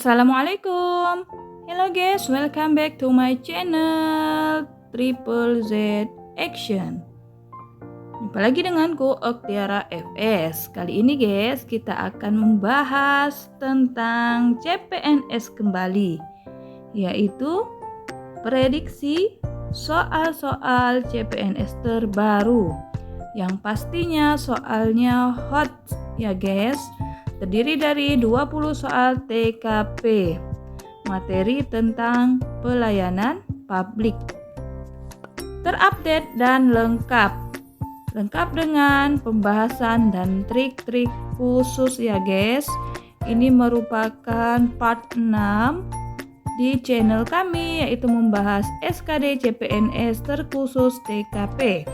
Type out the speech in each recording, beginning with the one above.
Assalamualaikum. Hello guys, welcome back to my channel Triple Z Action. Jumpa lagi denganku Oktiara FS. Kali ini guys, kita akan membahas tentang CPNS kembali, yaitu prediksi soal-soal CPNS terbaru. Yang pastinya soalnya hot ya guys. Terdiri dari 20 soal TKP, materi tentang pelayanan publik. Terupdate dan lengkap dengan pembahasan dan trik-trik khusus ya guys. Ini merupakan part 6 di channel kami, yaitu membahas SKD CPNS terkhusus TKP.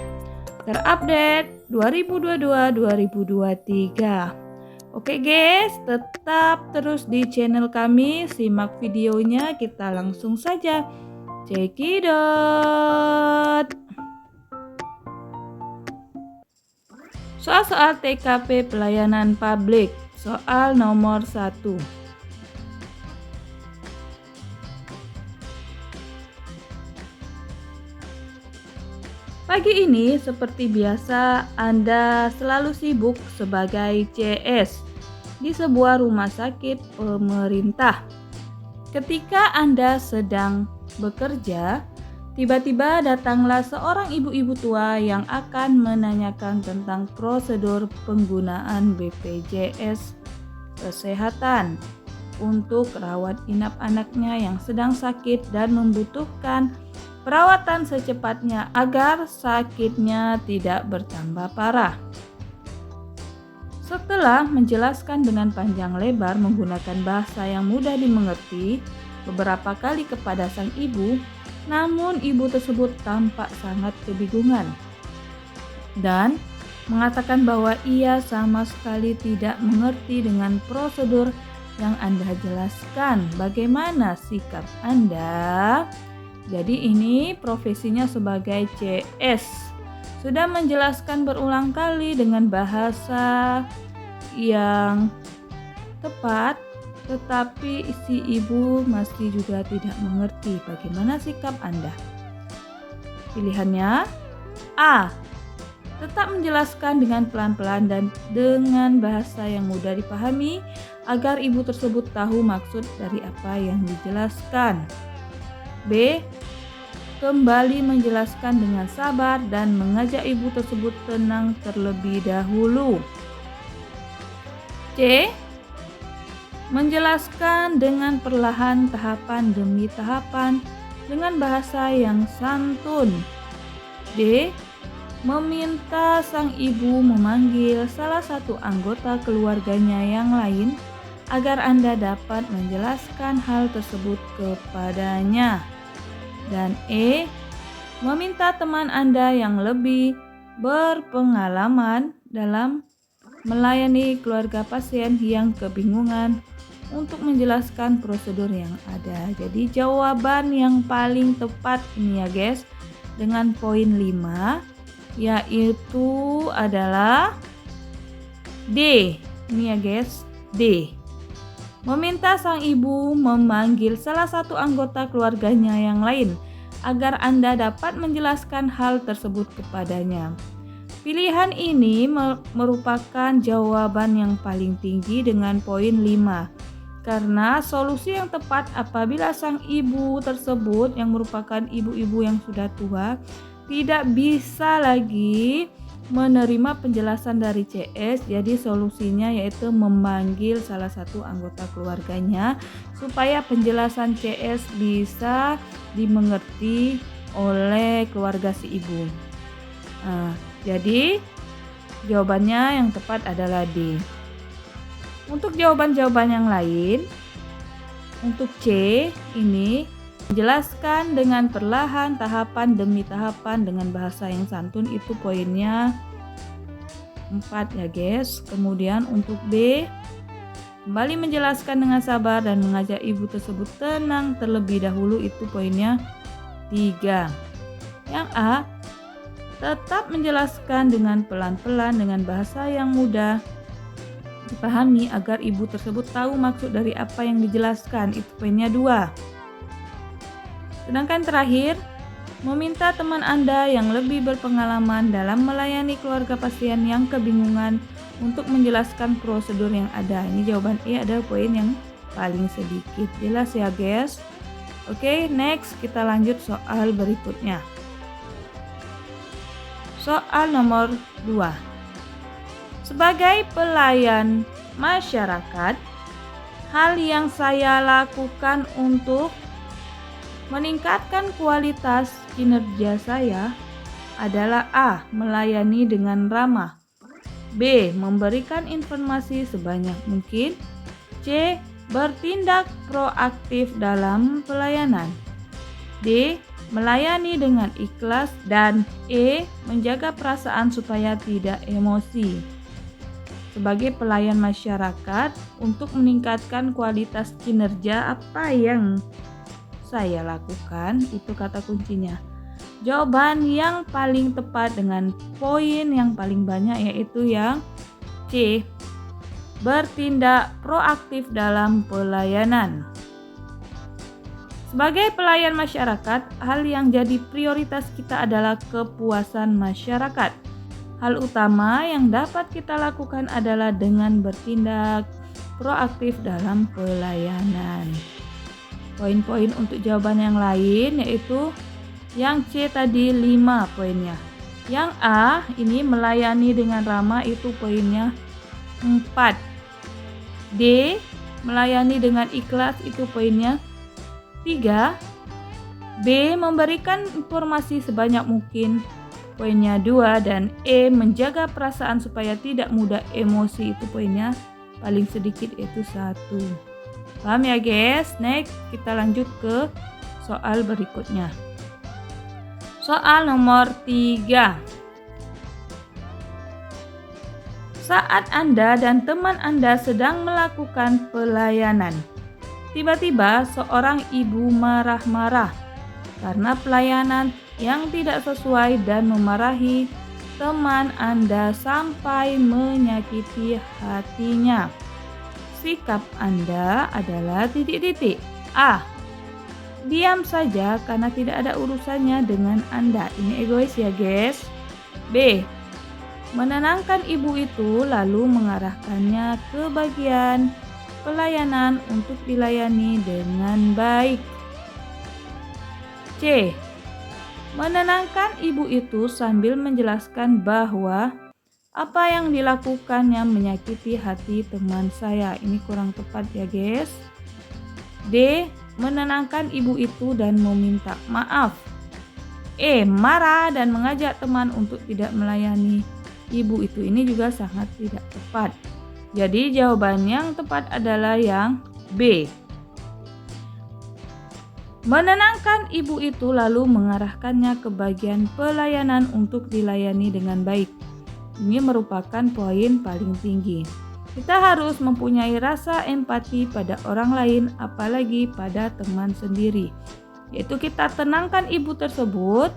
Terupdate 2022-2023. Oke guys, tetap terus di channel kami, simak videonya, kita langsung saja cekidot. Soal-soal TKP pelayanan publik, soal nomor 1. Pagi ini seperti biasa Anda selalu sibuk sebagai CS di sebuah rumah sakit pemerintah. Ketika Anda sedang bekerja, tiba-tiba datanglah seorang ibu-ibu tua yang akan menanyakan tentang prosedur penggunaan BPJS Kesehatan untuk rawat inap anaknya yang sedang sakit dan membutuhkan perawatan secepatnya agar sakitnya tidak bertambah parah. Setelah menjelaskan dengan panjang lebar menggunakan bahasa yang mudah dimengerti beberapa kali kepada sang ibu, namun ibu tersebut tampak sangat kebingungan dan mengatakan bahwa ia sama sekali tidak mengerti dengan prosedur yang Anda jelaskan. Bagaimana sikap Anda? Jadi ini profesinya sebagai CS. Sudah menjelaskan berulang kali dengan bahasa yang tepat, tetapi si ibu masih juga tidak mengerti. Bagaimana sikap Anda? Pilihannya A. Tetap menjelaskan dengan pelan-pelan dan dengan bahasa yang mudah dipahami agar ibu tersebut tahu maksud dari apa yang dijelaskan. B. Kembali menjelaskan dengan sabar dan mengajak ibu tersebut tenang terlebih dahulu. C. Menjelaskan dengan perlahan tahapan demi tahapan dengan bahasa yang santun. D. Meminta sang ibu memanggil salah satu anggota keluarganya yang lain agar Anda dapat menjelaskan hal tersebut kepadanya. Dan E. Meminta teman Anda yang lebih berpengalaman dalam melayani keluarga pasien yang kebingungan untuk menjelaskan prosedur yang ada. Jadi jawaban yang paling tepat ini ya guys, dengan poin 5, yaitu adalah D. Ini ya guys, D. Meminta sang ibu memanggil salah satu anggota keluarganya yang lain agar Anda dapat menjelaskan hal tersebut kepadanya. Pilihan ini merupakan jawaban yang paling tinggi dengan poin 5, karena solusi yang tepat apabila sang ibu tersebut yang merupakan ibu-ibu yang sudah tua tidak bisa lagi menerima penjelasan dari CS, jadi solusinya yaitu memanggil salah satu anggota keluarganya supaya penjelasan CS bisa dimengerti oleh keluarga si ibu. Jadi jawabannya yang tepat adalah D. Untuk jawaban-jawaban yang lain, untuk C ini menjelaskan dengan perlahan tahapan demi tahapan dengan bahasa yang santun, itu poinnya 4 ya guys. Kemudian untuk B, kembali menjelaskan dengan sabar dan mengajak ibu tersebut tenang terlebih dahulu, itu poinnya 3. Yang A, tetap menjelaskan dengan pelan-pelan dengan bahasa yang mudah dipahami agar ibu tersebut tahu maksud dari apa yang dijelaskan. Itu poinnya 2. Sedangkan terakhir, meminta teman Anda yang lebih berpengalaman dalam melayani keluarga pasien yang kebingungan untuk menjelaskan prosedur yang ada. Ini jawaban E adalah poin yang paling sedikit. Jelas ya guys? Oke, next kita lanjut soal berikutnya. Soal nomor 2. Sebagai pelayan masyarakat, hal yang saya lakukan untuk meningkatkan kualitas kinerja saya adalah A. Melayani dengan ramah, B. Memberikan informasi sebanyak mungkin, C. Bertindak proaktif dalam pelayanan, D. Melayani dengan ikhlas, dan E. Menjaga perasaan supaya tidak emosi. Sebagai pelayan masyarakat, untuk meningkatkan kualitas kinerja, apa yang saya lakukan? Itu kata kuncinya. Jawaban yang paling tepat dengan poin yang paling banyak yaitu yang C. Bertindak proaktif dalam pelayanan. Sebagai pelayan masyarakat, hal yang jadi prioritas kita adalah kepuasan masyarakat. Hal utama yang dapat kita lakukan adalah dengan bertindak proaktif dalam pelayanan. Poin-poin untuk jawaban yang lain yaitu yang C tadi 5 poinnya. Yang A ini melayani dengan ramah, itu poinnya 4. D. Melayani dengan ikhlas, itu poinnya 3. B. Memberikan informasi sebanyak mungkin, poinnya 2. Dan E. Menjaga perasaan supaya tidak mudah emosi, itu poinnya paling sedikit yaitu 1. Paham ya guys? Next kita lanjut ke soal berikutnya. Soal nomor 3. Saat Anda dan teman Anda sedang melakukan pelayanan, tiba-tiba seorang ibu marah-marah karena pelayanan yang tidak sesuai dan memarahi teman Anda sampai menyakiti hatinya. Sikap Anda adalah titik-titik. A. Diam saja karena tidak ada urusannya dengan Anda. Ini egois ya guys. B. Menenangkan ibu itu lalu mengarahkannya ke bagian pelayanan untuk dilayani dengan baik. C. Menenangkan ibu itu sambil menjelaskan bahwa apa yang dilakukannya menyakiti hati teman saya. Ini kurang tepat ya guys. D. Menenangkan ibu itu dan meminta maaf. E. Marah dan mengajak teman untuk tidak melayani ibu itu. Ini juga sangat tidak tepat. Jadi jawaban yang tepat adalah yang B. Menenangkan ibu itu lalu mengarahkannya ke bagian pelayanan untuk dilayani dengan baik. Ini merupakan poin paling tinggi. Kita harus mempunyai rasa empati pada orang lain, apalagi pada teman sendiri. Yaitu kita tenangkan ibu tersebut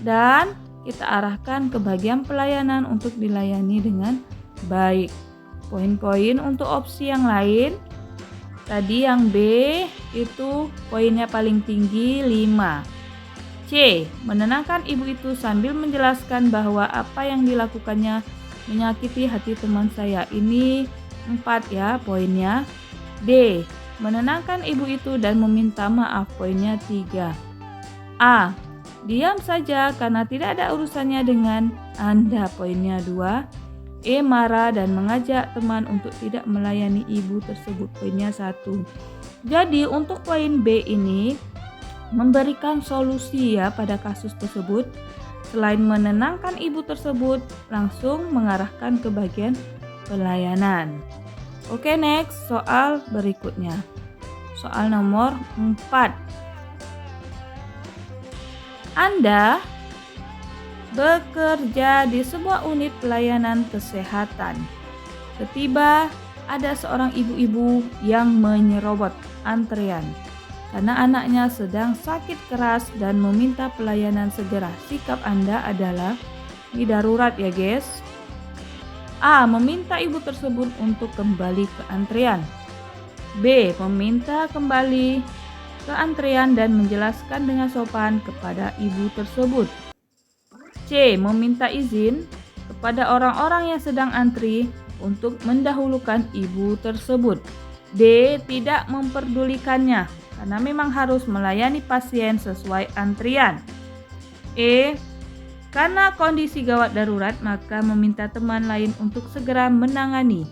dan kita arahkan ke bagian pelayanan untuk dilayani dengan baik. Poin-poin untuk opsi yang lain, tadi yang B itu poinnya paling tinggi 5. C. Menenangkan ibu itu sambil menjelaskan bahwa apa yang dilakukannya menyakiti hati teman saya. Ini 4 ya poinnya. D. Menenangkan ibu itu dan meminta maaf, poinnya 3. A. Diam saja karena tidak ada urusannya dengan Anda, poinnya 2. E. Marah dan mengajak teman untuk tidak melayani ibu tersebut, poinnya 1. Jadi untuk poin B ini memberikan solusi ya pada kasus tersebut. Selain menenangkan ibu tersebut, langsung mengarahkan ke bagian pelayanan. Oke, next soal berikutnya. Soal nomor 4. Anda bekerja di sebuah unit pelayanan kesehatan. Tiba-tiba ada seorang ibu-ibu yang menyerobot antrean karena anaknya sedang sakit keras dan meminta pelayanan segera. Sikap Anda adalah ini darurat ya guys. A. Meminta ibu tersebut untuk kembali ke antrian. B. Meminta kembali ke antrian dan menjelaskan dengan sopan kepada ibu tersebut. C. Meminta izin kepada orang-orang yang sedang antri untuk mendahulukan ibu tersebut. D. Tidak memperdulikannya karena memang harus melayani pasien sesuai antrian. E. Karena kondisi gawat darurat, maka meminta teman lain untuk segera menangani.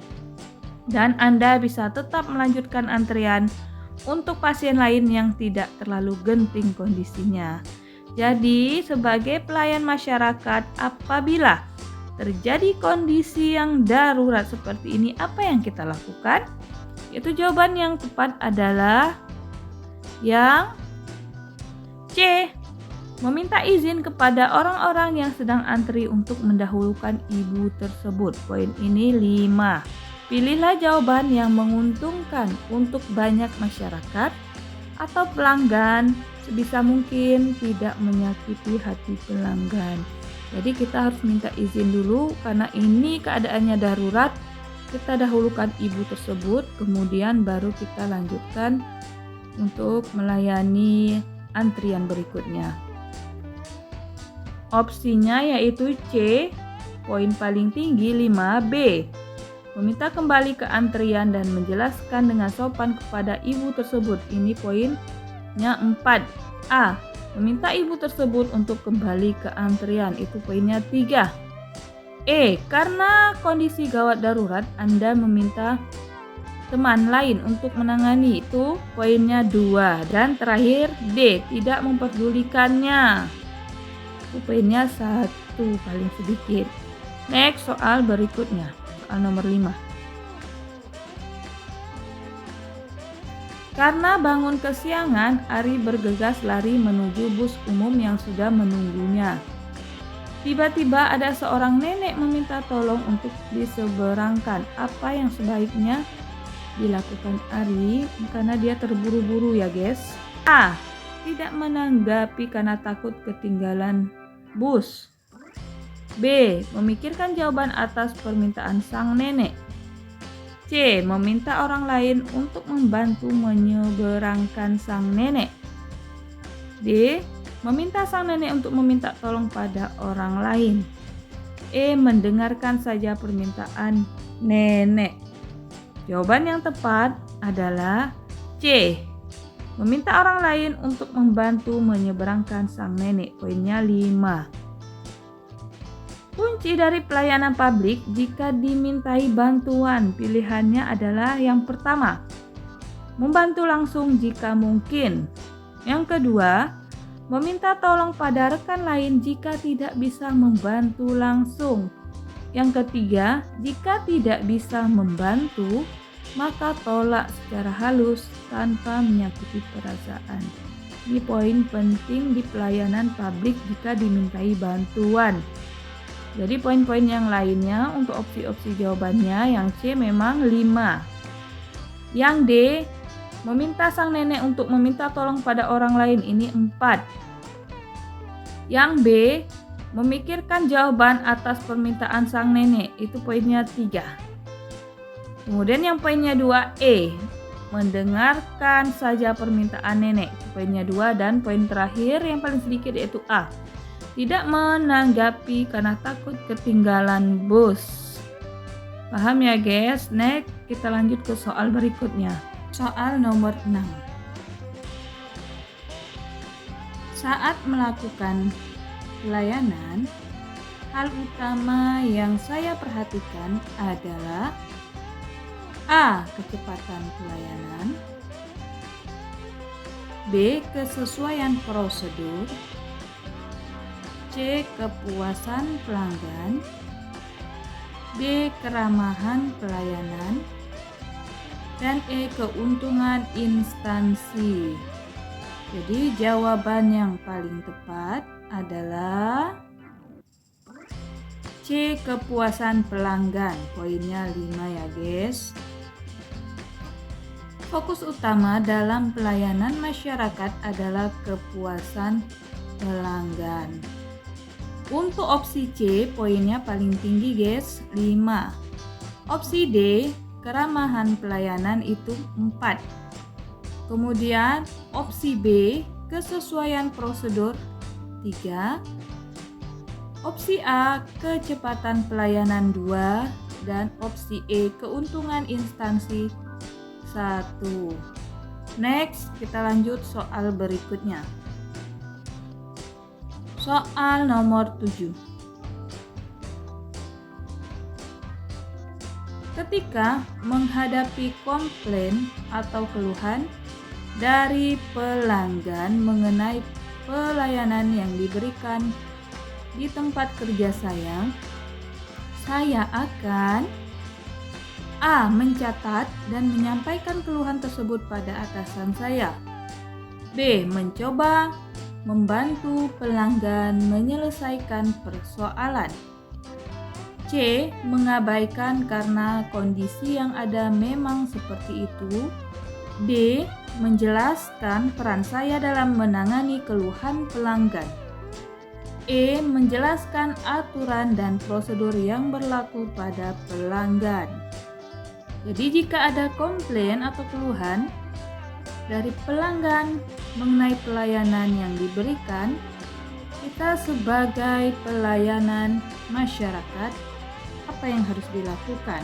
Dan Anda bisa tetap melanjutkan antrian untuk pasien lain yang tidak terlalu genting kondisinya. Jadi, sebagai pelayan masyarakat, apabila terjadi kondisi yang darurat seperti ini, apa yang kita lakukan? Yaitu jawaban yang tepat adalah yang C. Meminta izin kepada orang-orang yang sedang antri untuk mendahulukan ibu tersebut. Poin ini 5. Pilihlah jawaban yang menguntungkan untuk banyak masyarakat atau pelanggan, sebisa mungkin tidak menyakiti hati pelanggan. Jadi kita harus minta izin dulu karena ini keadaannya darurat. Kita dahulukan ibu tersebut, kemudian baru kita lanjutkan untuk melayani antrian berikutnya. Opsinya yaitu C, poin paling tinggi 5B. Meminta kembali ke antrian dan menjelaskan dengan sopan kepada ibu tersebut. Ini poinnya 4A. Meminta ibu tersebut untuk kembali ke antrian. Itu poinnya 3. E. Karena kondisi gawat darurat, Anda meminta teman lain untuk menangani. Itu poinnya 2. Dan terakhir D. Tidak memperdulikannya. Itu poinnya 1 paling sedikit. Next, soal berikutnya. Soal nomor 5. Karena bangun kesiangan, Ari bergegas lari menuju bus umum yang sudah menunggunya. Tiba-tiba ada seorang nenek meminta tolong untuk diseberangkan. Apa yang sebaiknya dilakukan Ari karena dia terburu-buru ya guys? A. Tidak menanggapi karena takut ketinggalan bus. B. Memikirkan jawaban atas permintaan sang nenek. C. Meminta orang lain untuk membantu menyeberangkan sang nenek. D. Meminta sang nenek untuk meminta tolong pada orang lain. E. Mendengarkan saja permintaan nenek. Jawaban yang tepat adalah C. Meminta orang lain untuk membantu menyeberangkan sang nenek. Poinnya 5. Kunci dari pelayanan publik jika dimintai bantuan, pilihannya adalah yang pertama, membantu langsung jika mungkin. Yang kedua, meminta tolong pada rekan lain jika tidak bisa membantu langsung. Yang ketiga, jika tidak bisa membantu, maka tolak secara halus tanpa menyakiti perasaan. Ini poin penting di pelayanan publik jika dimintai bantuan. Jadi poin-poin yang lainnya untuk opsi-opsi jawabannya yang C memang 5. Yang D, meminta sang nenek untuk meminta tolong pada orang lain ini 4. Yang B, memikirkan jawaban atas permintaan sang nenek itu poinnya 3. Kemudian yang poinnya 2E, mendengarkan saja permintaan nenek, poinnya 2. Dan poin terakhir yang paling sedikit yaitu A, tidak menanggapi karena takut ketinggalan bus. Paham ya guys? Next, kita lanjut ke soal berikutnya. Soal nomor 6. Saat melakukan pelayanan, hal utama yang saya perhatikan adalah A. Kecepatan pelayanan. B. Kesesuaian prosedur. C. Kepuasan pelanggan. D. Keramahan pelayanan. Dan E. Keuntungan instansi. Jadi jawaban yang paling tepat adalah C. Kepuasan pelanggan. Poinnya 5 ya guys. Fokus utama dalam pelayanan masyarakat adalah kepuasan pelanggan. Untuk opsi C, poinnya paling tinggi guys, 5. Opsi D, keramahan pelayanan itu 4. Kemudian opsi B, kesesuaian prosedur 3. Opsi A, kecepatan pelayanan 2. Dan opsi E, keuntungan instansi 1. Next, kita lanjut soal berikutnya. Soal nomor 7. Ketika menghadapi komplain atau keluhan dari pelanggan mengenai pelayanan yang diberikan di tempat kerja saya akan A. Mencatat dan menyampaikan keluhan tersebut pada atasan saya. B. Mencoba membantu pelanggan menyelesaikan persoalan. C. Mengabaikan karena kondisi yang ada memang seperti itu. D. Menjelaskan peran saya dalam menangani keluhan pelanggan. E. Menjelaskan aturan dan prosedur yang berlaku pada pelanggan. Jadi jika ada komplain atau keluhan dari pelanggan mengenai pelayanan yang diberikan, kita sebagai pelayanan masyarakat, apa yang harus dilakukan?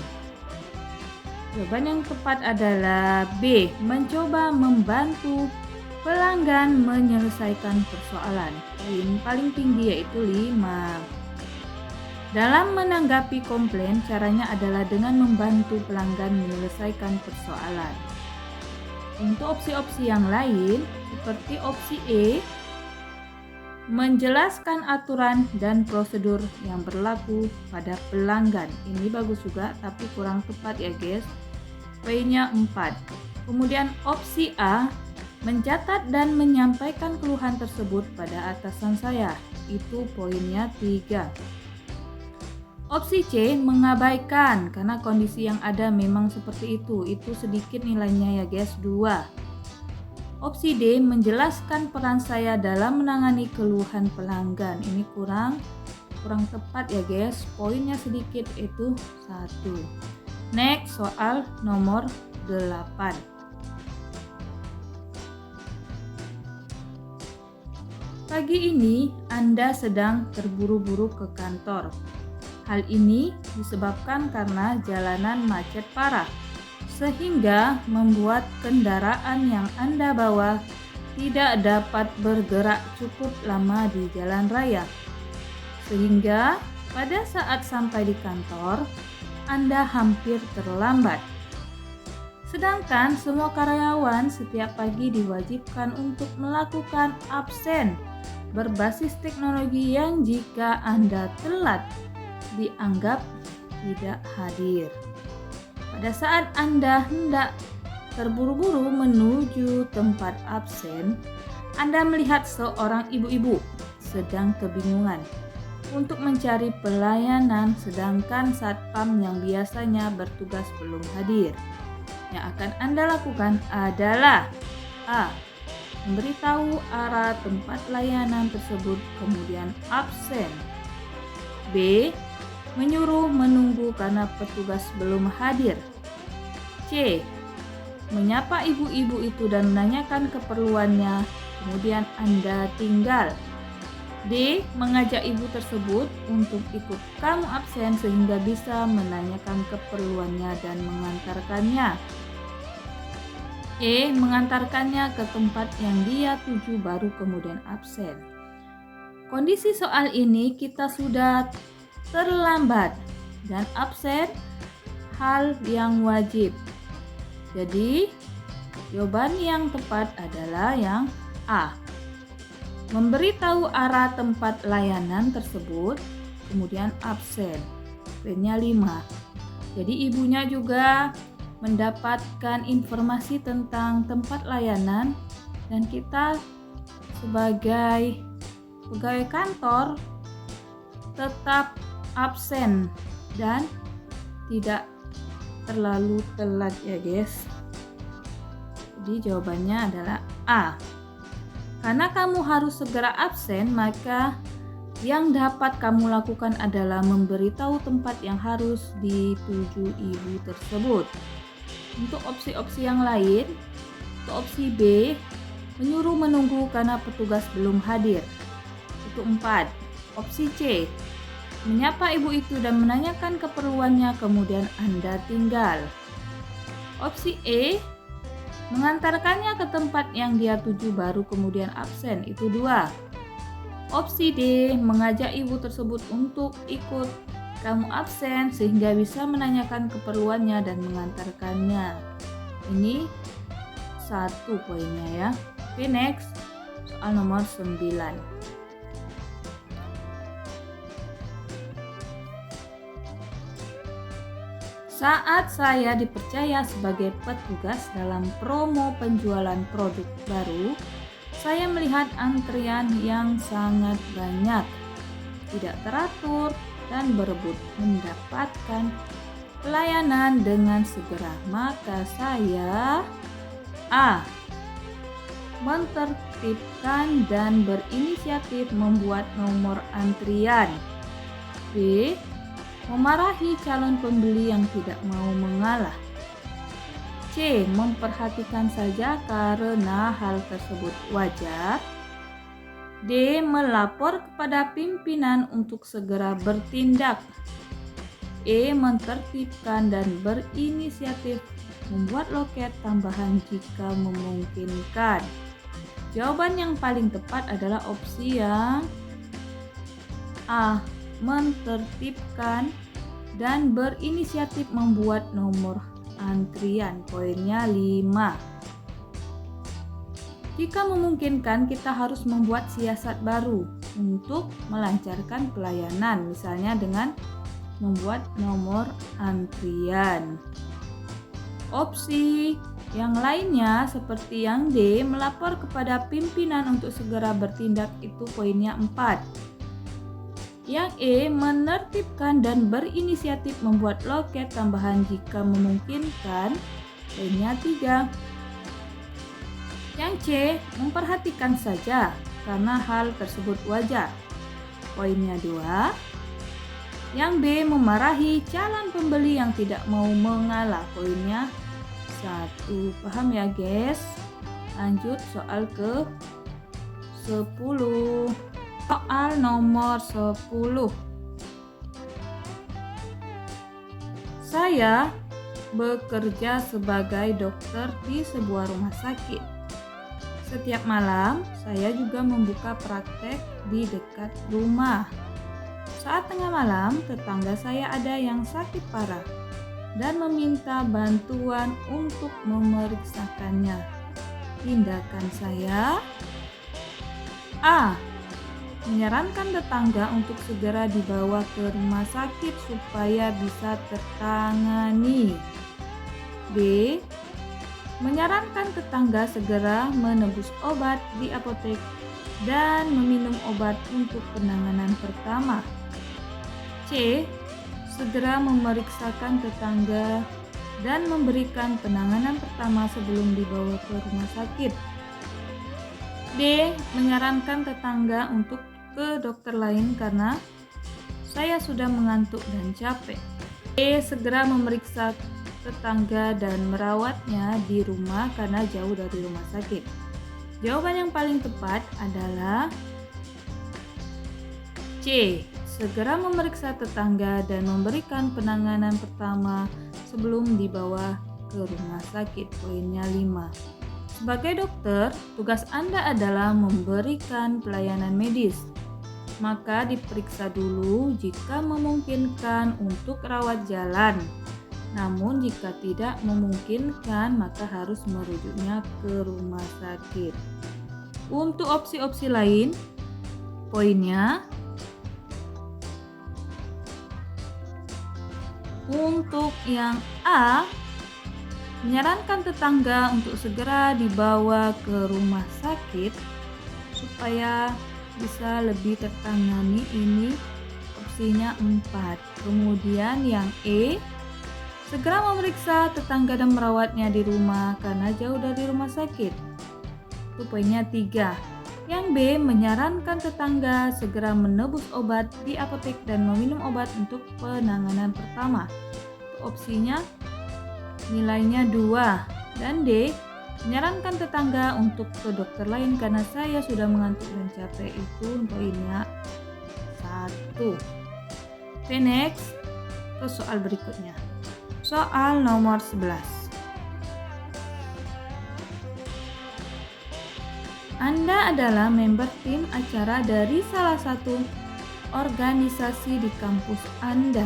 Jawaban yang tepat adalah B. Mencoba membantu pelanggan menyelesaikan persoalan. Poin paling tinggi yaitu 5. Dalam menanggapi komplain, caranya adalah dengan membantu pelanggan menyelesaikan persoalan. Untuk opsi-opsi yang lain, seperti opsi E, menjelaskan aturan dan prosedur yang berlaku pada pelanggan. Ini bagus juga, tapi kurang tepat ya guys. Poinnya 4. Kemudian opsi A, mencatat dan menyampaikan keluhan tersebut pada atasan saya. Itu poinnya 3. Opsi C, mengabaikan karena kondisi yang ada memang seperti itu. Itu sedikit nilainya ya guys, 2. Opsi D, menjelaskan peran saya dalam menangani keluhan pelanggan. Ini kurang tepat ya guys. Poinnya sedikit, itu 1. Next, soal nomor 8. Pagi ini Anda sedang terburu-buru ke kantor. Hal ini disebabkan karena jalanan macet parah, sehingga membuat kendaraan yang Anda bawa tidak dapat bergerak cukup lama di jalan raya. Sehingga pada saat sampai di kantor, Anda hampir terlambat. Sedangkan semua karyawan setiap pagi diwajibkan untuk melakukan absen berbasis teknologi yang jika Anda telat dianggap tidak hadir. Pada saat Anda hendak terburu-buru menuju tempat absen, Anda melihat seorang ibu-ibu sedang kebingungan untuk mencari pelayanan, sedangkan satpam yang biasanya bertugas belum hadir. Yang akan Anda lakukan adalah A. Memberitahu arah tempat layanan tersebut kemudian absen. B. Menyuruh menunggu karena petugas belum hadir. C. Menyapa ibu-ibu itu dan menanyakan keperluannya, kemudian Anda tinggal. D. Mengajak ibu tersebut untuk ikut kamu absen sehingga bisa menanyakan keperluannya dan mengantarkannya. E. Mengantarkannya ke tempat yang dia tuju baru kemudian absen. Kondisi soal ini kita sudah terlambat dan absen hal yang wajib. Jadi jawaban yang tepat adalah yang A. Memberitahu arah tempat layanan tersebut kemudian absen. Poinnya 5. Jadi ibunya juga mendapatkan informasi tentang tempat layanan dan kita sebagai pegawai kantor tetap absen dan tidak terlalu telat ya guys. Jadi jawabannya adalah A. Karena kamu harus segera absen, maka Yang dapat kamu lakukan adalah memberitahu tempat yang harus dituju ibu tersebut. Untuk opsi-opsi yang lain, untuk opsi B, menyuruh menunggu karena petugas belum hadir. Itu 4. Opsi C, menyapa ibu itu dan menanyakan keperluannya kemudian Anda tinggal. Opsi E, mengantarkannya ke tempat yang dia tuju baru kemudian absen. Itu 2. Opsi D, mengajak ibu tersebut untuk ikut kamu absen sehingga bisa menanyakan keperluannya dan mengantarkannya. Ini 1 poinnya ya. Oke, next. Soal nomor 9. Saat saya dipercaya sebagai petugas dalam promo penjualan produk baru, saya melihat antrian yang sangat banyak, tidak teratur, dan berebut mendapatkan pelayanan dengan segera. Maka saya A, menertibkan dan berinisiatif membuat nomor antrian. B, memarahi calon pembeli yang tidak mau mengalah. C, memperhatikan saja karena hal tersebut wajar. D, melapor kepada pimpinan untuk segera bertindak. E, menertibkan dan berinisiatif membuat loket tambahan jika memungkinkan. Jawaban yang paling tepat adalah opsi yang A, menertibkan dan berinisiatif membuat nomor antrian. Poinnya 5. Jika memungkinkan, kita harus membuat siasat baru untuk melancarkan pelayanan, misalnya dengan membuat nomor antrian. Opsi yang lainnya seperti yang D, melapor kepada pimpinan untuk segera bertindak, itu poinnya 4. Yang E, menertibkan dan berinisiatif membuat loket tambahan jika memungkinkan, poinnya 3. Yang C, memperhatikan saja karena hal tersebut wajar, poinnya 2. Yang B, memarahi calon pembeli yang tidak mau mengalah, poinnya 1. Paham ya guys? Lanjut soal ke 10. Soal nomor 10. Saya bekerja sebagai dokter di sebuah rumah sakit. Setiap malam, saya juga membuka praktek di dekat rumah. Saat tengah malam, tetangga saya ada yang sakit parah dan meminta bantuan untuk memeriksakannya. Tindakan saya: A, menyarankan tetangga untuk segera dibawa ke rumah sakit supaya bisa tertangani. B, menyarankan tetangga segera menebus obat di apotek dan meminum obat untuk penanganan pertama. C, segera memeriksakan tetangga dan memberikan penanganan pertama sebelum dibawa ke rumah sakit. D, menyarankan tetangga untuk ke dokter lain karena saya sudah mengantuk dan capek. E, segera memeriksa tetangga dan merawatnya di rumah karena jauh dari rumah sakit. Jawaban yang paling tepat adalah C, segera memeriksa tetangga dan memberikan penanganan pertama sebelum dibawa ke rumah sakit. Poinnya 5. Sebagai dokter, tugas Anda adalah memberikan pelayanan medis. Maka diperiksa dulu jika memungkinkan untuk rawat jalan. Namun jika tidak memungkinkan, maka harus merujuknya ke rumah sakit. Untuk opsi-opsi lain, poinnya untuk yang A, menyarankan tetangga untuk segera dibawa ke rumah sakit supaya bisa lebih tertangani, ini opsinya 4. Kemudian yang E, segera memeriksa tetangga dan merawatnya di rumah karena jauh dari rumah sakit. Itu poinnya 3. Yang B, menyarankan tetangga segera menebus obat di apotek dan meminum obat untuk penanganan pertama. Opsinya nilainya 2. Dan D, menyarankan tetangga untuk ke dokter lain karena saya sudah mengantuk dan capek. Itu poinnya 1. Oke, next ke soal berikutnya. Soal nomor 11. Anda adalah member tim acara dari salah satu organisasi di kampus Anda.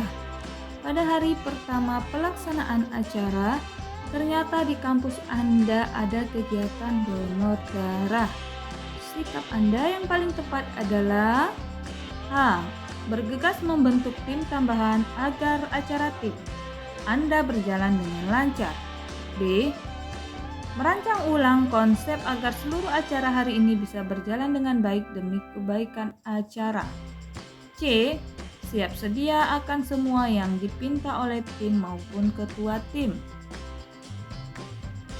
Pada hari pertama pelaksanaan acara, ternyata di kampus Anda ada kegiatan donor darah. Sikap Anda yang paling tepat adalah A. Bergegas membentuk tim tambahan agar acara tim Anda berjalan dengan lancar. B. Merancang ulang konsep agar seluruh acara hari ini bisa berjalan dengan baik demi kebaikan acara. C. Siap sedia akan semua yang dipinta oleh tim maupun ketua tim.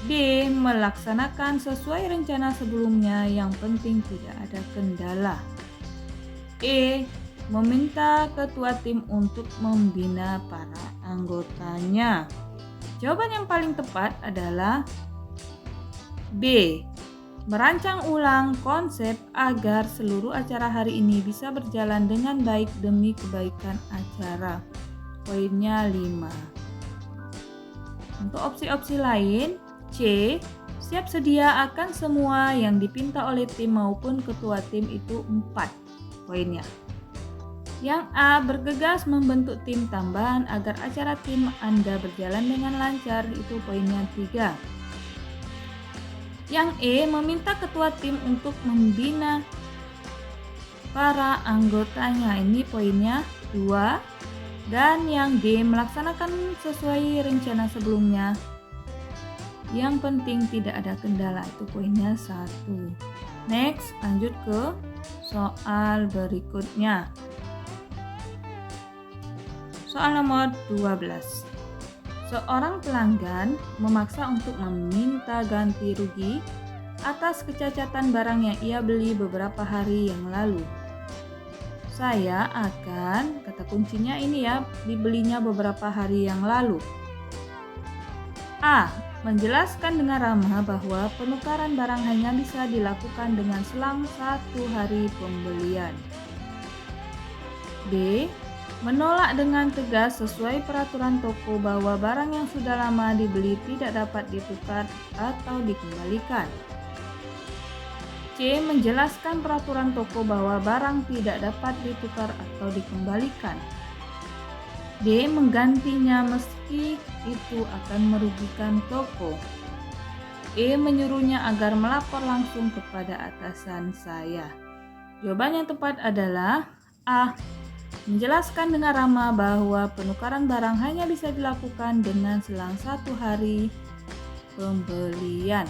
D. Melaksanakan sesuai rencana sebelumnya, yang penting tidak ada kendala. E. Meminta ketua tim untuk membina para anggotanya. Jawaban yang paling tepat adalah B. Merancang ulang konsep agar seluruh acara hari ini bisa berjalan dengan baik demi kebaikan acara. Poinnya 5. Untuk opsi-opsi lain, C. Siap sedia akan semua yang dipinta oleh tim maupun ketua tim, itu 4 poinnya. Yang A. Bergegas membentuk tim tambahan agar acara tim Anda berjalan dengan lancar, itu poinnya 3. Yang E. Meminta ketua tim untuk membina para anggotanya, ini poinnya 2. Dan yang D. Melaksanakan sesuai rencana sebelumnya, yang penting tidak ada kendala, itu poinnya 1. Next, lanjut ke soal berikutnya. Soal nomor 12. Seorang pelanggan memaksa untuk meminta ganti rugi atas kecacatan barang yang ia beli beberapa hari yang lalu. Saya akan, kata kuncinya ini ya, dibelinya beberapa hari yang lalu. A. Menjelaskan dengan ramah bahwa penukaran barang hanya bisa dilakukan dengan selang 1 hari pembelian. B. Menolak dengan tegas sesuai peraturan toko bahwa barang yang sudah lama dibeli tidak dapat ditukar atau dikembalikan. C. Menjelaskan peraturan toko bahwa barang tidak dapat ditukar atau dikembalikan. D. Menggantinya meski itu akan merugikan toko. E. Menyuruhnya agar melapor langsung kepada atasan saya. Jawaban yang tepat adalah A. Menjelaskan dengan ramah bahwa penukaran barang hanya bisa dilakukan dengan selang 1 hari pembelian.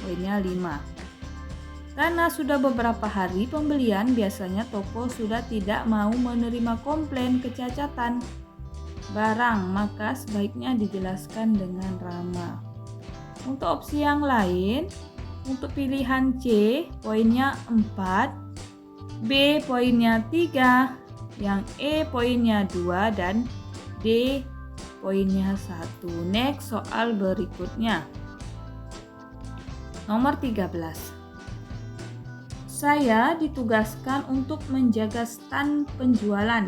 Poinnya 5. Karena sudah beberapa hari pembelian, biasanya toko sudah tidak mau menerima komplain kecacatan barang, maka sebaiknya dijelaskan dengan ramah. Untuk opsi yang lain, untuk pilihan C poinnya 4, B poinnya 3, yang E poinnya 2, dan D poinnya 1. Next, soal berikutnya. Nomor 13. Saya ditugaskan untuk menjaga stand penjualan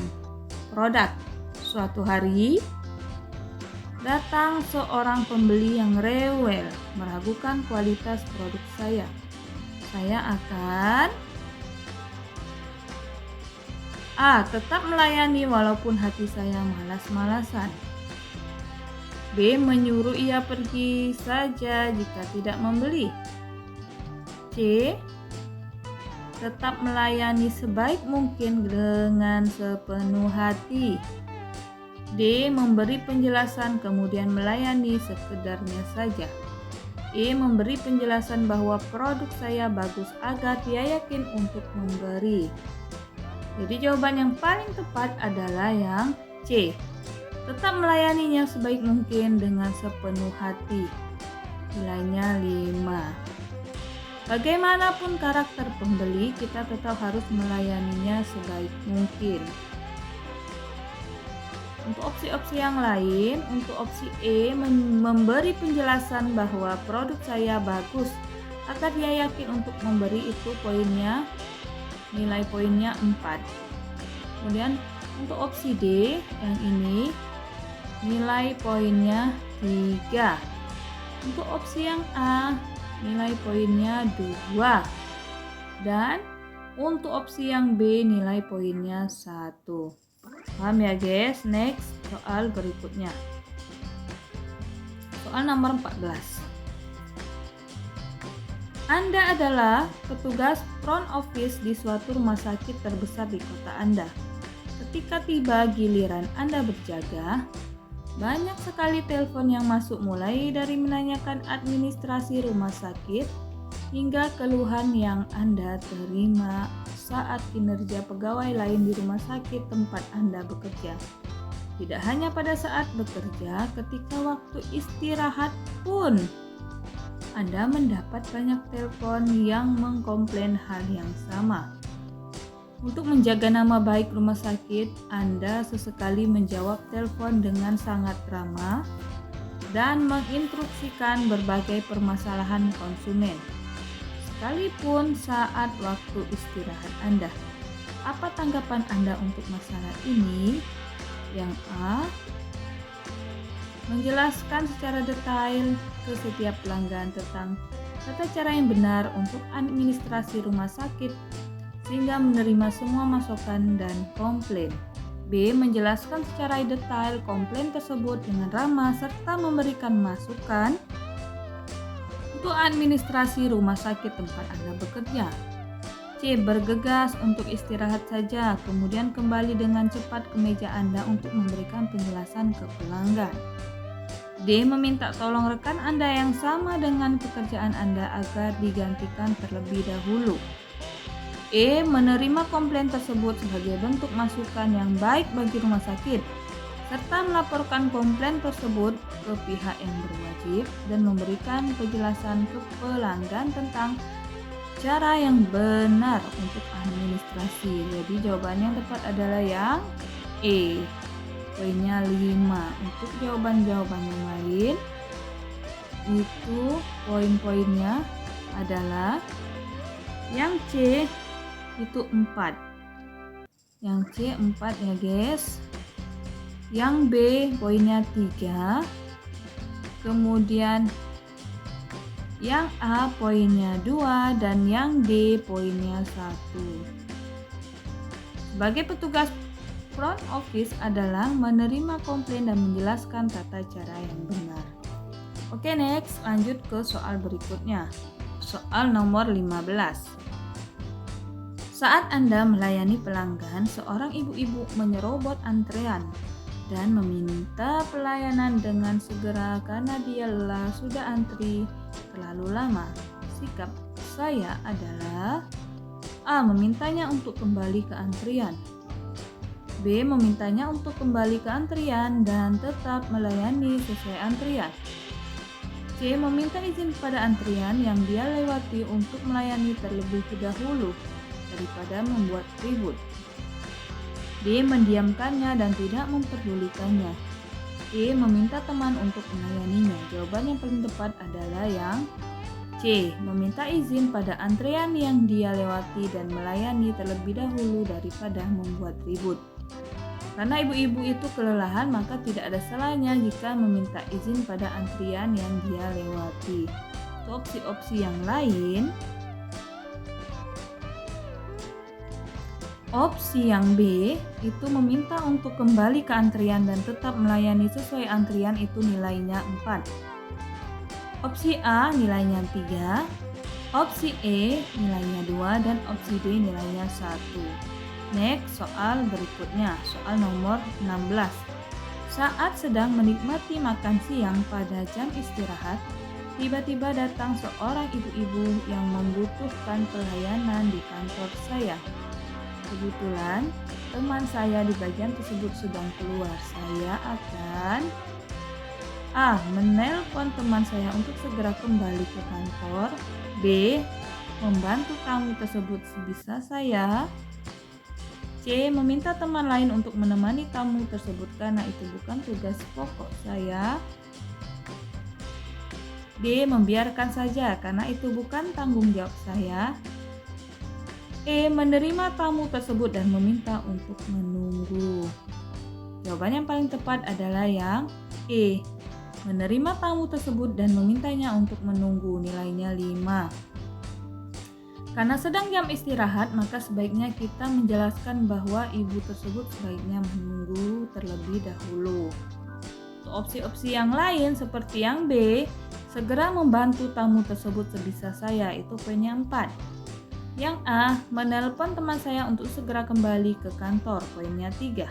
produk. Suatu hari, datang seorang pembeli yang rewel, meragukan kualitas produk saya. Saya akan A. Tetap melayani walaupun hati saya malas-malasan. B. Menyuruh ia pergi saja jika tidak membeli. C. Tetap melayani sebaik mungkin dengan sepenuh hati. D. Memberi penjelasan kemudian melayani sekedarnya saja. E. Memberi penjelasan bahwa produk saya bagus agar dia yakin untuk memberi. Jadi jawaban yang paling tepat adalah yang C. Tetap melayaninya sebaik mungkin dengan sepenuh hati. Nilainya 5. Bagaimanapun karakter pembeli, kita tetap harus melayaninya sebaik mungkin. Untuk opsi-opsi yang lain, untuk opsi E memberi penjelasan bahwa produk saya bagus agar dia yakin untuk memberi, itu poinnya, nilai poinnya 4. Kemudian untuk opsi D yang ini nilai poinnya 3. Untuk opsi yang A nilai poinnya 2. Dan untuk opsi yang B nilai poinnya 1. Paham ya guys? Next, soal berikutnya. Soal nomor 14. Anda adalah petugas front office di suatu rumah sakit terbesar di kota Anda. Ketika tiba giliran Anda berjaga, banyak sekali telepon yang masuk, mulai dari menanyakan administrasi rumah sakit hingga keluhan yang Anda terima saat kinerja pegawai lain di rumah sakit tempat Anda bekerja. Tidak hanya pada saat bekerja, ketika waktu istirahat pun Anda mendapat banyak telepon yang mengkomplain hal yang sama. Untuk menjaga nama baik rumah sakit, Anda sesekali menjawab telepon dengan sangat ramah dan menginstruksikan berbagai permasalahan konsumen, sekalipun saat waktu istirahat Anda. Apa tanggapan Anda untuk masalah ini? Yang A, menjelaskan secara detail ke setiap pelanggan tentang tata cara yang benar untuk administrasi rumah sakit sehingga menerima semua masukan dan komplain. B, menjelaskan secara detail komplain tersebut dengan ramah serta memberikan masukan untuk administrasi rumah sakit tempat Anda bekerja. C, bergegas untuk istirahat saja, kemudian kembali dengan cepat ke meja Anda untuk memberikan penjelasan ke pelanggan. D, meminta tolong rekan Anda yang sama dengan pekerjaan Anda agar digantikan terlebih dahulu. E, menerima komplain tersebut sebagai bentuk masukan yang baik bagi rumah sakit, serta melaporkan komplain tersebut ke pihak yang berwajib dan memberikan penjelasan ke pelanggan tentang cara yang benar untuk administrasi. Jadi jawaban yang tepat adalah yang E, poinnya 5. Untuk jawaban-jawaban yang lain, itu poin-poinnya adalah yang C itu 4. Yang C 4 ya guys. Yang B poinnya 3. Kemudian yang A poinnya 2 dan yang D poinnya 1. Sebagai petugas front office adalah menerima komplain dan menjelaskan tata cara yang benar. Oke, next, lanjut ke soal berikutnya. Soal nomor 15. Saat Anda melayani pelanggan, seorang ibu-ibu menyerobot antrean dan meminta pelayanan dengan segera karena dia lelah sudah antri terlalu lama. Sikap saya adalah A, memintanya untuk kembali ke antrian. B, memintanya untuk kembali ke antrian dan tetap melayani sesuai antrian. C, meminta izin pada antrian yang dia lewati untuk melayani terlebih dahulu daripada membuat ribut. D, mendiamkannya dan tidak memperdulikannya. E, meminta teman untuk melayaninya. Jawaban yang paling tepat adalah yang C, meminta izin pada antrean yang dia lewati dan melayani terlebih dahulu daripada membuat ribut. Karena ibu-ibu itu kelelahan, maka tidak ada salahnya jika meminta izin pada antrian yang dia lewati. Untuk opsi-opsi yang lain, opsi yang B itu meminta untuk kembali ke antrian dan tetap melayani sesuai antrian, itu nilainya 4. Opsi A nilainya 3, opsi E nilainya 2, dan opsi D nilainya 1. Next, soal berikutnya, soal nomor 16. Saat sedang menikmati makan siang pada jam istirahat, tiba-tiba datang seorang ibu-ibu yang membutuhkan pelayanan di kantor saya. Kebetulan teman saya di bagian tersebut sedang keluar. Saya akan A, menelpon teman saya untuk segera kembali ke kantor. B, membantu tamu tersebut sebisa saya. C. Meminta teman lain untuk menemani tamu tersebut karena itu bukan tugas pokok saya. D. Membiarkan saja karena itu bukan tanggung jawab saya. E. Menerima tamu tersebut dan meminta untuk menunggu. Jawaban yang paling tepat adalah yang E. Menerima tamu tersebut dan memintanya untuk menunggu, nilainya 5. Karena sedang jam istirahat, maka sebaiknya kita menjelaskan bahwa ibu tersebut sebaiknya menunggu terlebih dahulu. Untuk opsi-opsi yang lain seperti yang B, segera membantu tamu tersebut sebisa saya, itu poinnya 4. Yang A, menelpon teman saya untuk segera kembali ke kantor, poinnya 3.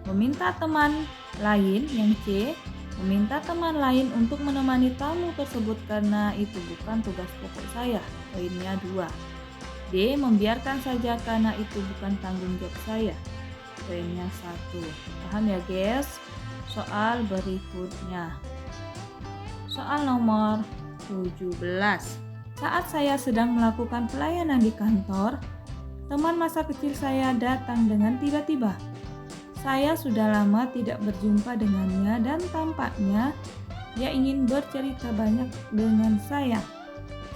Meminta teman lain, yang C, meminta teman lain untuk menemani tamu tersebut karena itu bukan tugas pokok saya, poinnya 2. D. Membiarkan saja karena itu bukan tanggung jawab saya, poinnya 1. Paham ya guys? Soal berikutnya. Soal nomor 17. Saat saya sedang melakukan pelayanan di kantor, teman masa kecil saya datang dengan tiba-tiba. Saya sudah lama tidak berjumpa dengannya dan tampaknya dia ingin bercerita banyak dengan saya.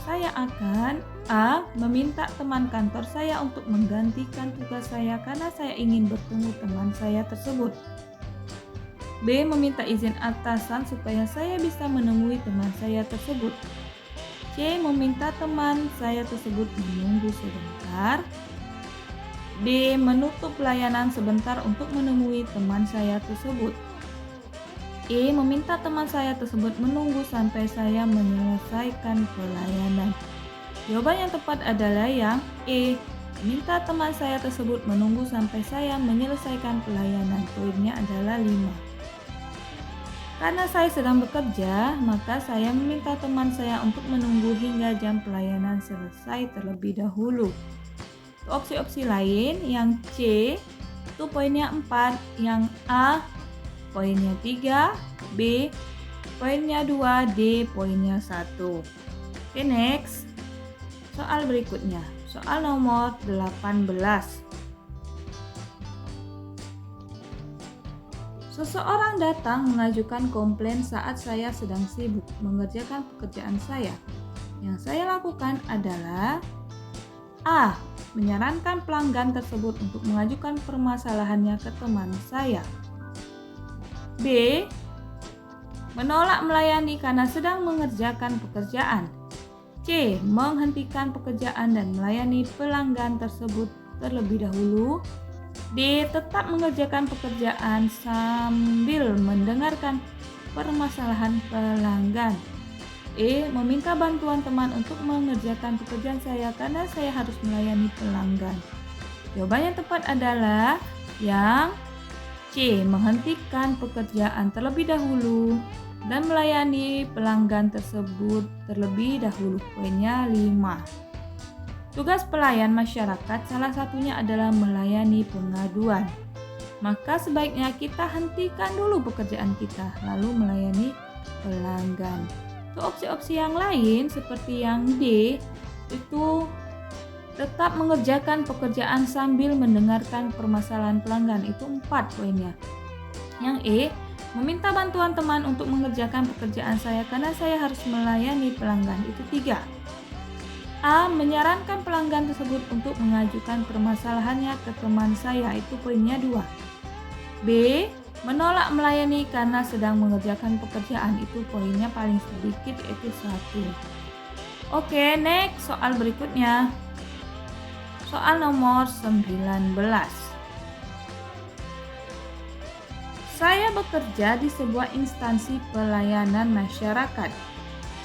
Saya akan A. Meminta teman kantor saya untuk menggantikan tugas saya karena saya ingin bertemu teman saya tersebut. B. Meminta izin atasan supaya saya bisa menemui teman saya tersebut. C. Meminta teman saya tersebut menunggu sebentar. D. Menutup pelayanan sebentar untuk menemui teman saya tersebut. E. Meminta teman saya tersebut menunggu sampai saya menyelesaikan pelayanan. Jawaban yang tepat adalah yang E. Minta teman saya tersebut menunggu sampai saya menyelesaikan pelayanan. Poinnya adalah 5. Karena saya sedang bekerja, maka saya meminta teman saya untuk menunggu hingga jam pelayanan selesai terlebih dahulu. Opsi-opsi lain, yang C itu poinnya 4, yang A poinnya 3, B poinnya 2, D poinnya 1. Oke, next. Soal berikutnya, soal nomor 18. Seseorang datang mengajukan komplain saat saya sedang sibuk mengerjakan pekerjaan saya. Yang saya lakukan adalah A. Menyarankan pelanggan tersebut untuk mengajukan permasalahannya ke teman saya. B. Menolak melayani karena sedang mengerjakan pekerjaan. C. Menghentikan pekerjaan dan melayani pelanggan tersebut terlebih dahulu. D. Tetap mengerjakan pekerjaan sambil mendengarkan permasalahan pelanggan. E. Meminta bantuan teman untuk mengerjakan pekerjaan saya karena saya harus melayani pelanggan. Jawaban yang tepat adalah yang C. Menghentikan pekerjaan terlebih dahulu dan melayani pelanggan tersebut terlebih dahulu. Poinnya 5. Tugas pelayan masyarakat salah satunya adalah melayani pengaduan. Maka sebaiknya kita hentikan dulu pekerjaan kita lalu melayani pelanggan. Opsi-opsi yang lain seperti yang D itu tetap mengerjakan pekerjaan sambil mendengarkan permasalahan pelanggan, itu 4 poinnya. Yang E, meminta bantuan teman untuk mengerjakan pekerjaan saya karena saya harus melayani pelanggan, itu 3. A. Menyarankan pelanggan tersebut untuk mengajukan permasalahannya ke teman saya, itu poinnya 2. B. Menolak melayani karena sedang mengerjakan pekerjaan, itu poinnya paling sedikit, yaitu 1. Oke, next soal berikutnya. Soal nomor 19. Saya bekerja di sebuah instansi pelayanan masyarakat.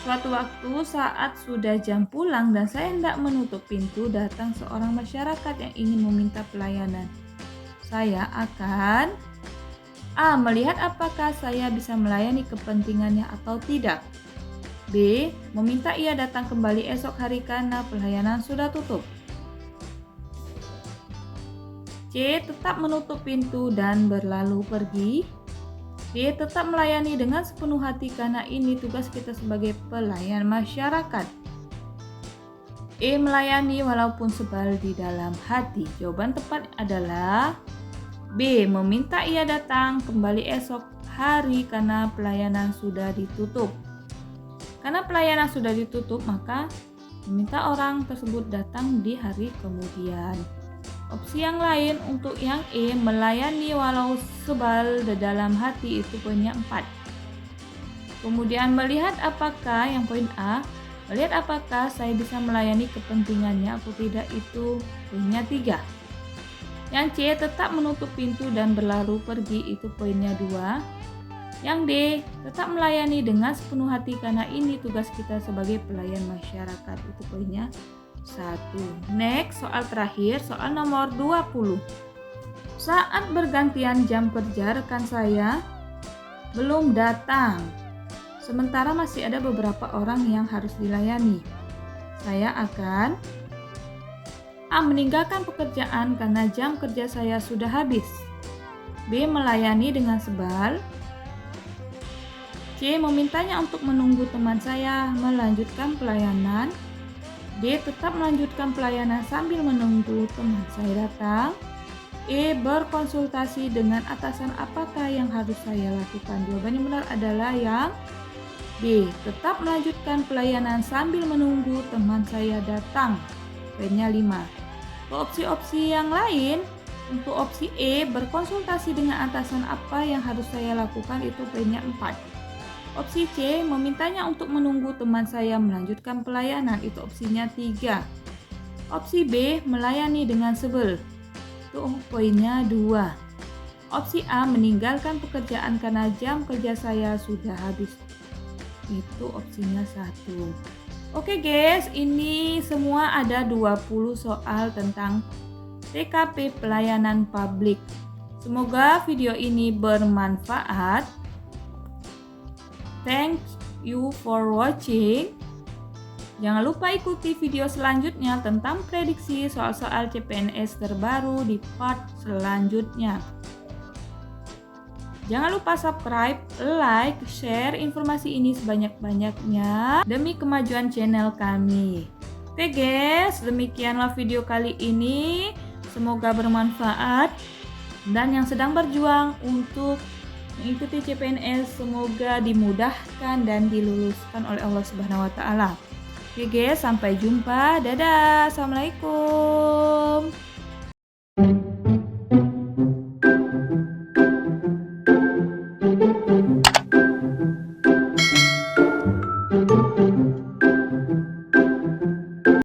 Suatu waktu saat sudah jam pulang dan saya hendak menutup pintu, datang seorang masyarakat yang ingin meminta pelayanan. Saya akan A. Melihat apakah saya bisa melayani kepentingannya atau tidak. B. Meminta ia datang kembali esok hari karena pelayanan sudah tutup. C. Tetap menutup pintu dan berlalu pergi. D. Tetap melayani dengan sepenuh hati karena ini tugas kita sebagai pelayan masyarakat. E. Melayani walaupun sebal di dalam hati. Jawaban tepat adalah B. Meminta ia datang kembali esok hari karena pelayanan sudah ditutup. Karena pelayanan sudah ditutup, maka meminta orang tersebut datang di hari kemudian. Opsi yang lain untuk yang E, melayani walau sebal di dalam hati, itu poinnya 4. Kemudian melihat apakah, yang poin A, melihat apakah saya bisa melayani kepentingannya atau tidak, itu poinnya 3. Yang C, tetap menutup pintu dan berlalu pergi, itu poinnya 2. Yang D, tetap melayani dengan sepenuh hati karena ini tugas kita sebagai pelayan masyarakat, itu poinnya 1. Next, soal terakhir, soal nomor 20. Saat bergantian jam kerja, rekan saya belum datang. Sementara masih ada beberapa orang yang harus dilayani. Saya akan A. Meninggalkan pekerjaan karena jam kerja saya sudah habis. B. Melayani dengan sebal. C. Memintanya untuk menunggu teman saya melanjutkan pelayanan. D. Tetap melanjutkan pelayanan sambil menunggu teman saya datang. E. Berkonsultasi dengan atasan apakah yang harus saya lakukan. Jawaban yang benar adalah yang B. Tetap melanjutkan pelayanan sambil menunggu teman saya datang. Poinnya 5. Untuk opsi-opsi yang lain, untuk opsi E, berkonsultasi dengan atasan apa yang harus saya lakukan, itu poinnya 4. Opsi C, memintanya untuk menunggu teman saya melanjutkan pelayanan, itu opsinya 3. Opsi B, melayani dengan sebel, itu poinnya 2. Opsi A, meninggalkan pekerjaan karena jam kerja saya sudah habis, itu opsinya 1. Oke guys, ini semua ada 20 soal tentang TKP pelayanan publik. Semoga video ini bermanfaat. Thank you for watching. Jangan lupa ikuti video selanjutnya tentang prediksi soal-soal CPNS terbaru di part selanjutnya. Jangan lupa subscribe, like, share informasi ini sebanyak-banyaknya demi kemajuan channel kami. Oke guys, demikianlah video kali ini. Semoga bermanfaat. Dan yang sedang berjuang untuk mengikuti CPNS, semoga dimudahkan dan diluluskan oleh Allah Subhanahu wa Ta'ala. Oke guys, sampai jumpa. Dadah. Assalamualaikum.